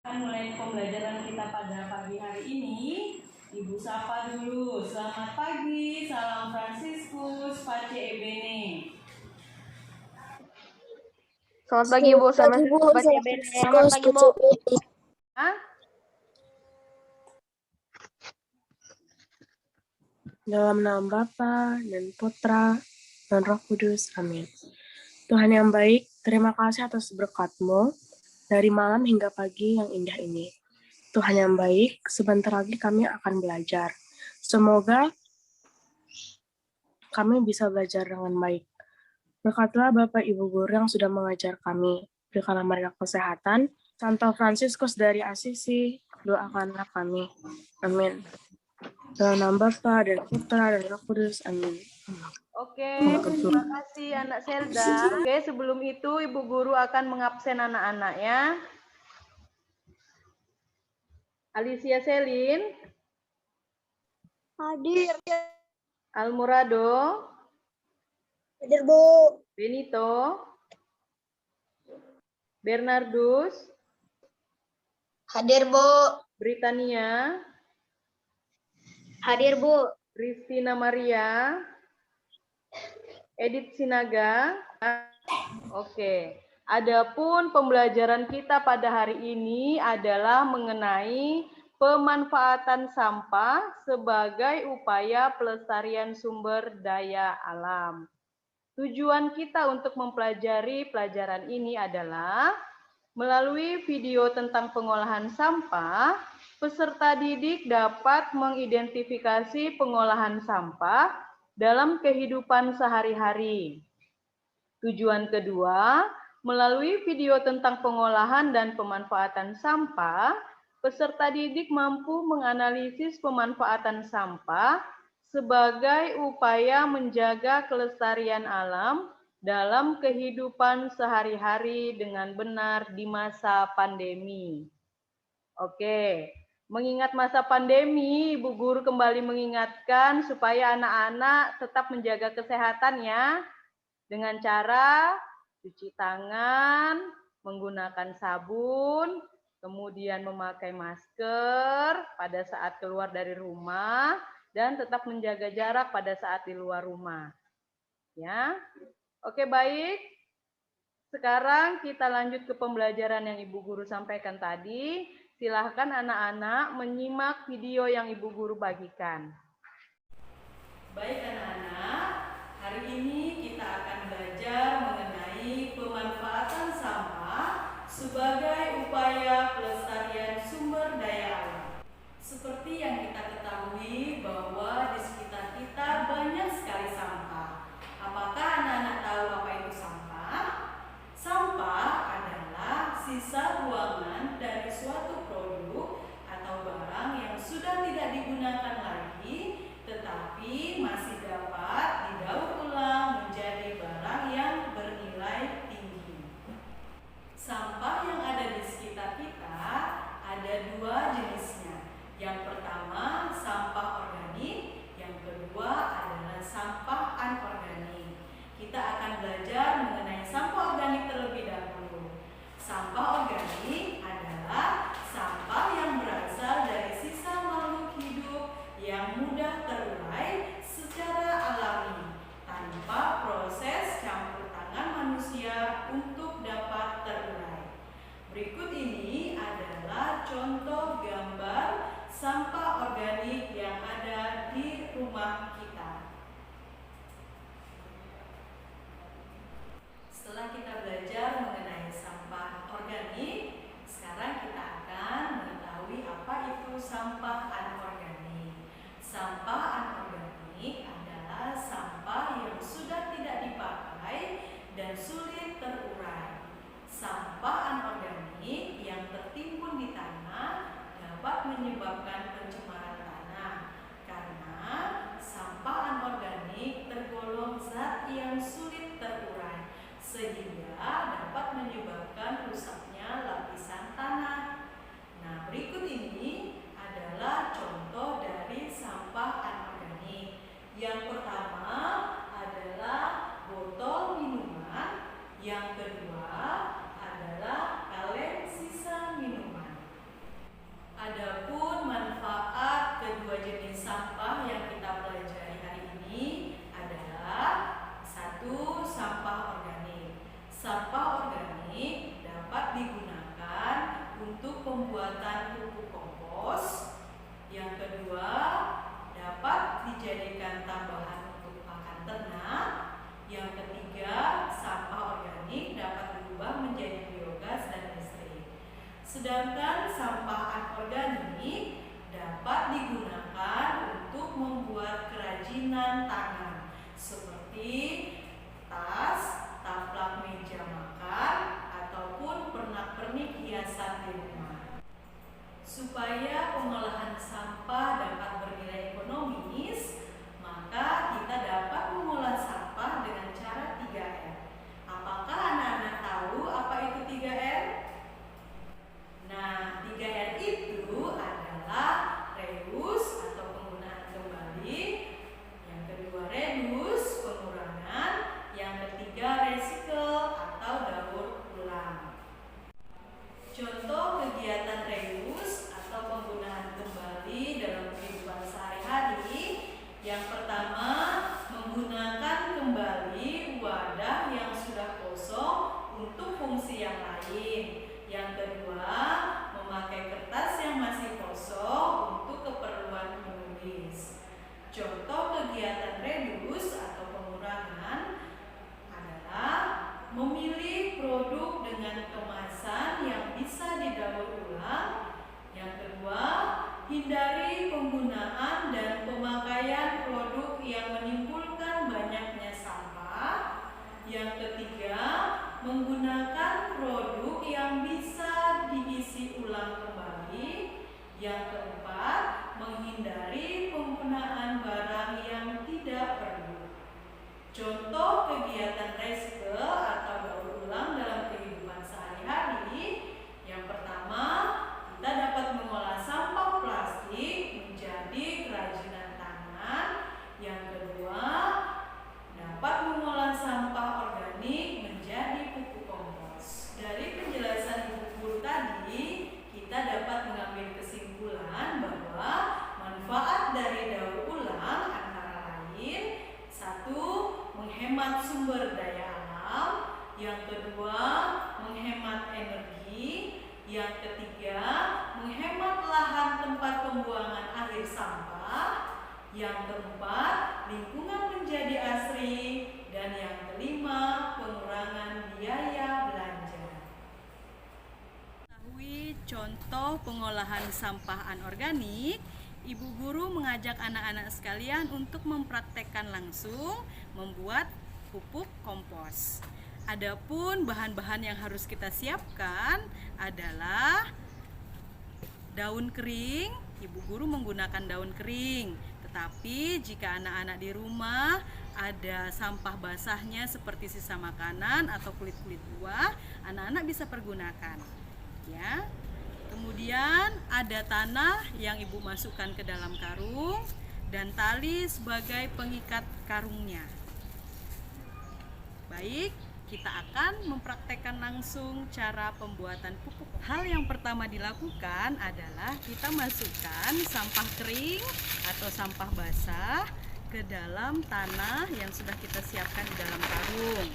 Mulai pembelajaran kita pada pagi hari ini, Ibu sapa dulu. Selamat pagi, salam Fransiskus, Pace Ebene. Selamat pagi Ibu, selamat pagi Ebene. Selamat pagi Bu. Hah? Dalam nama Bapa dan Putra dan Roh Kudus. Amin. Tuhan yang baik, terima kasih atas berkat-Mu dari malam hingga pagi yang indah ini. Tuhan yang baik, sebentar lagi kami akan belajar. Semoga kami bisa belajar dengan baik. Berkatlah Bapak Ibu Guru yang sudah mengajar kami. Berikanlah mereka kesehatan. Santo Fransiskus dari Asisi, doakanlah kami. Amin. Dalam nama Bapa dan Putra dan Roh Kudus. Amin. Oke, terima kasih anak Selda. Oke, sebelum itu Ibu Guru akan mengabsen anak-anak ya. Alicia Selin. Hadir. Almurado. Hadir, Bu. Benito. Bernardus. Hadir, Bu. Britania. Hadir, Bu. Christina Maria. Edith Sinaga. Oke. Adapun pembelajaran kita pada hari ini adalah mengenai pemanfaatan sampah sebagai upaya pelestarian sumber daya alam. Tujuan kita untuk mempelajari pelajaran ini adalah melalui video tentang pengolahan sampah, peserta didik dapat mengidentifikasi pengolahan sampah dalam kehidupan sehari-hari. Tujuan kedua, melalui video tentang pengolahan dan pemanfaatan sampah, peserta didik mampu menganalisis pemanfaatan sampah sebagai upaya menjaga kelestarian alam dalam kehidupan sehari-hari dengan benar di masa pandemi. Oke. Mengingat masa pandemi, Ibu Guru kembali mengingatkan supaya anak-anak tetap menjaga kesehatan ya, dengan cara cuci tangan, menggunakan sabun, kemudian memakai masker pada saat keluar dari rumah, dan tetap menjaga jarak pada saat di luar rumah. Ya, oke baik. Sekarang kita lanjut ke pembelajaran yang Ibu Guru sampaikan tadi. Silahkan anak-anak menyimak video yang Ibu Guru bagikan. Baik anak-anak, hari ini kita akan belajar mengenai pemanfaatan sampah sebagai upaya pelestarian sumber daya alam. Seperti yang kita ketahui bahwa di sekitar kita banyak sekali sampah. Apakah anak-anak tahu apa itu sampah? Sampah adalah sisa buangan dari suatu produk atau barang yang sudah tidak digunakan lagi, tetapi masih dapat Contoh kegiatan reske atau daur ulang dalam kehidupan sehari-hari. Yang pertama, kita dapat mengolah sampah plastik menjadi kerajinan tangan. Yang kedua, dapat mengolah sampah organik menjadi pupuk kompos. Dari penjelasan Ibu Guru tadi, kita dapat mengambil kesimpulan bahwa manfaat dari daur ulang antara lain: satu, menghemat sumber daya alam; yang kedua, menghemat energi; yang ketiga, menghemat lahan tempat pembuangan akhir sampah; yang keempat, lingkungan menjadi asri; dan yang kelima, pengurangan biaya belanja. Ketahui contoh pengolahan sampah anorganik, Ibu Guru mengajak anak-anak sekalian untuk mempraktekkan langsung membuat pupuk kompos. Adapun bahan-bahan yang harus kita siapkan adalah daun kering. Ibu Guru menggunakan daun kering. Tetapi jika anak-anak di rumah ada sampah basahnya seperti sisa makanan atau kulit-kulit buah, anak-anak bisa pergunakan. Ya. Kemudian ada tanah yang Ibu masukkan ke dalam karung dan tali sebagai pengikat karungnya. Baik, kita akan mempraktekkan langsung cara pembuatan pupuk. Hal yang pertama dilakukan adalah kita masukkan sampah kering atau sampah basah ke dalam tanah yang sudah kita siapkan di dalam karung.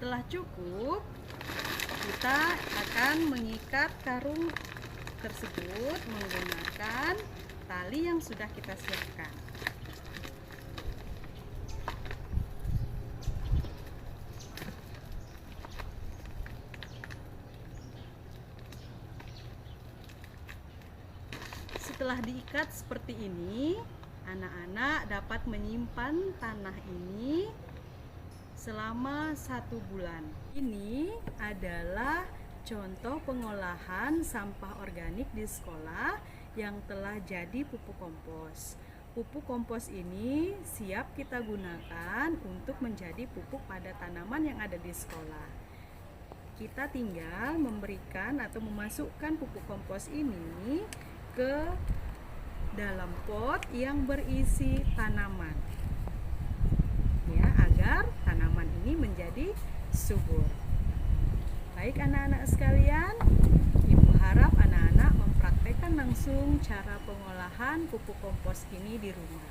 Setelah cukup, kita akan mengikat karung tersebut menggunakan tali yang sudah kita siapkan. Setelah diikat seperti ini, anak-anak dapat menyimpan tanah ini selama 1 bulan. Ini adalah contoh pengolahan sampah organik di sekolah yang telah jadi pupuk kompos. Pupuk kompos ini siap kita gunakan untuk menjadi pupuk pada tanaman yang ada di sekolah. Kita tinggal memberikan atau memasukkan pupuk kompos ini ke dalam pot yang berisi tanaman, ya, agar tanaman ini menjadi subur. Baik anak-anak sekalian, Ibu harap anak-anak mempraktekkan langsung cara pengolahan pupuk kompos ini di rumah.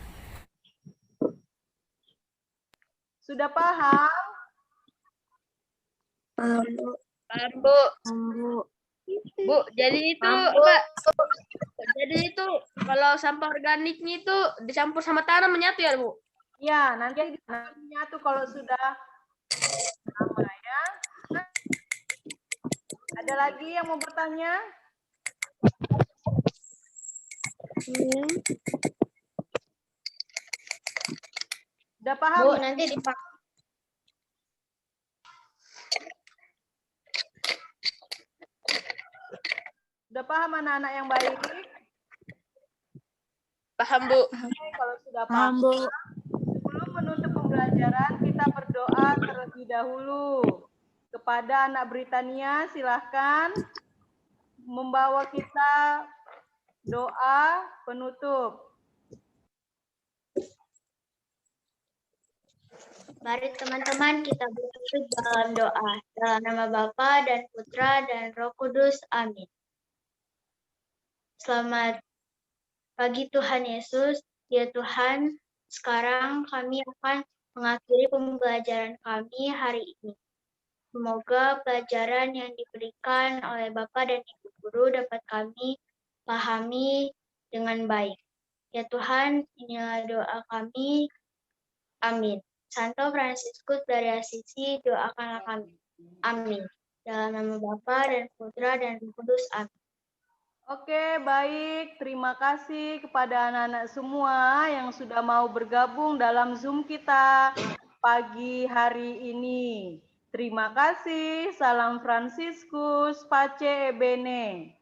Sudah paham? Paham, Bu. Paham, Bu. Bu, Bu, jadi itu apa? Jadi itu kalau sampah organiknya itu dicampur sama tanah menyatu ya, Bu? Ya, nanti nyatu kalau sudah lama ya. Ada lagi yang mau bertanya? Udah paham? Bu, Ya? nanti dipakai. Udah paham anak-anak yang baik? Paham, Bu. Oke, kalau sudah paham paham, Bu. sebelum menutup pembelajaran kita berdoa terlebih dahulu. Kepada anak Britania, silahkan membawa kita doa penutup. Mari teman-teman kita bersatu dalam doa. Dalam nama Bapa dan Putra dan Roh Kudus. Amin. Selamat pagi Tuhan Yesus. Ya Tuhan, sekarang kami akan mengakhiri pembelajaran kami hari ini. Semoga pelajaran yang diberikan oleh Bapak dan Ibu Guru dapat kami pahami dengan baik. Ya Tuhan, inilah doa kami. Amin. Santo Fransiskus dari Assisi, doakanlah kami. Amin. Dalam nama Bapa dan Putra dan Roh Kudus. Amin. Oke, baik. Terima kasih kepada anak-anak semua yang sudah mau bergabung dalam Zoom kita pagi hari ini. Terima kasih. Salam Fransiskus, Pace Bene.